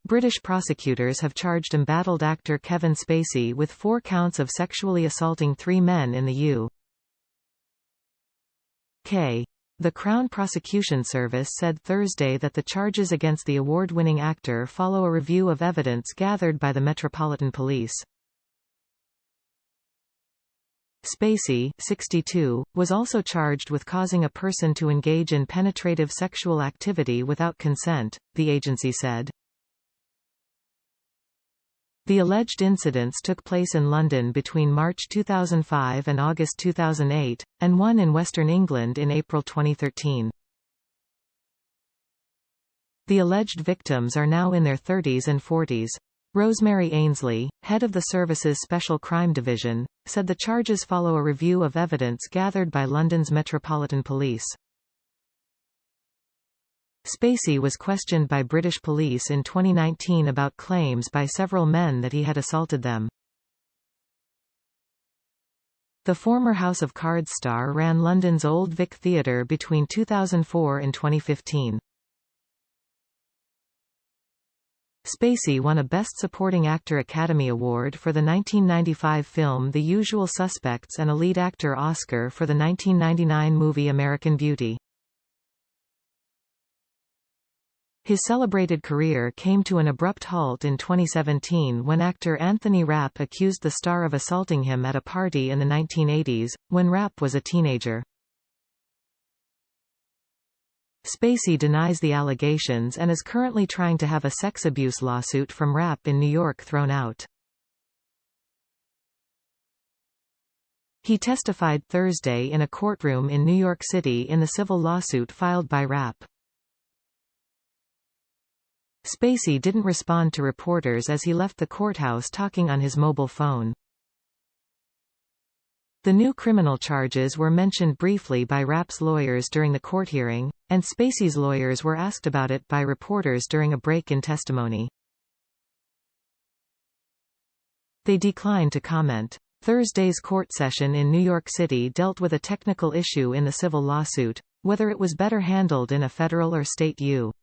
British prosecutors have charged embattled actor Kevin Spacey with 4 counts of sexually assaulting 3 men in the U.K.The Crown Prosecution Service said Thursday that the charges against the award-winning actor follow a review of evidence gathered by the Metropolitan Police. Spacey, 62, was also charged with causing a person to engage in penetrative sexual activity without consent, the agency said. The alleged incidents took place in London between March 2005 and August 2008, and one in Western England in April 2013. The alleged victims are now in their 30s and 40s. Rosemary Ainslie, head of the service's Special Crime Division, said the charges follow a review of evidence gathered by London's Metropolitan Police. Spacey was questioned by British police in 2019 about claims by several men that he had assaulted them. The former House of Cards star ran London's Old Vic Theatre between 2004 and 2015. Spacey won a Best Supporting Actor Academy Award for the 1995 film The Usual Suspects and a Lead Actor Oscar for the 1999 movie American Beauty. His celebrated career came to an abrupt halt in 2017 when actor Anthony Rapp accused the star of assaulting him at a party in the 1980s, when Rapp was a teenager. Spacey denies the allegations and is currently trying to have a sex abuse lawsuit from Rapp in New York thrown out. He testified Thursday in a courtroom in New York City in the civil lawsuit filed by Rapp. Spacey didn't respond to reporters as he left the courthouse talking on his mobile phone. The new criminal charges were mentioned briefly by Rapp's lawyers during the court hearing, and Spacey's lawyers were asked about it by reporters during a break in testimony. They declined to comment. Thursday's court session in New York City dealt with a technical issue in the civil lawsuit, whether it was better handled in a federal or state U.S.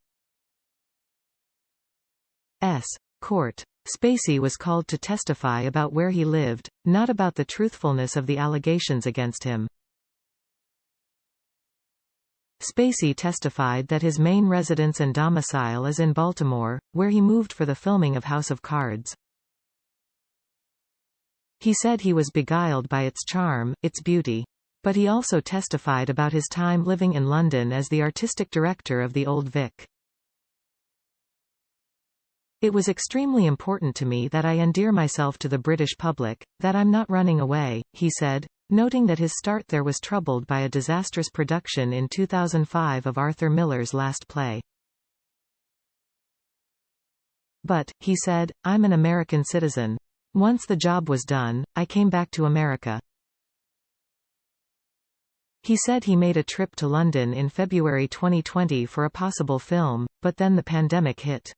court. Spacey was called to testify about where he lived, not about the truthfulness of the allegations against him. Spacey testified that his main residence and domicile is in Baltimore, where he moved for the filming of House of Cards. He said he was beguiled by its charm, its beauty. But he also testified about his time living in London as the artistic director of the Old Vic. It was extremely important to me that I endear myself to the British public, that I'm not running away, he said, noting that his start there was troubled by a disastrous production in 2005 of Arthur Miller's last play. But, he said, I'm an American citizen. Once the job was done, I came back to America. He said he made a trip to London in February 2020 for a possible film, but then the pandemic hit.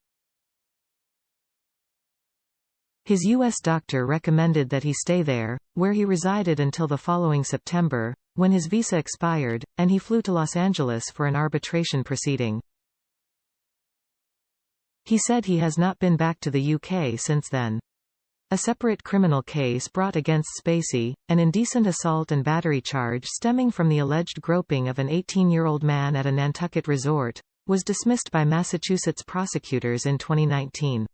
His U.S. doctor recommended that he stay there, where he resided until the following September, when his visa expired, and he flew to Los Angeles for an arbitration proceeding. He said he has not been back to the UK since then. A separate criminal case brought against Spacey, an indecent assault and battery charge stemming from the alleged groping of an 18-year-old man at a Nantucket resort, was dismissed by Massachusetts prosecutors in 2019.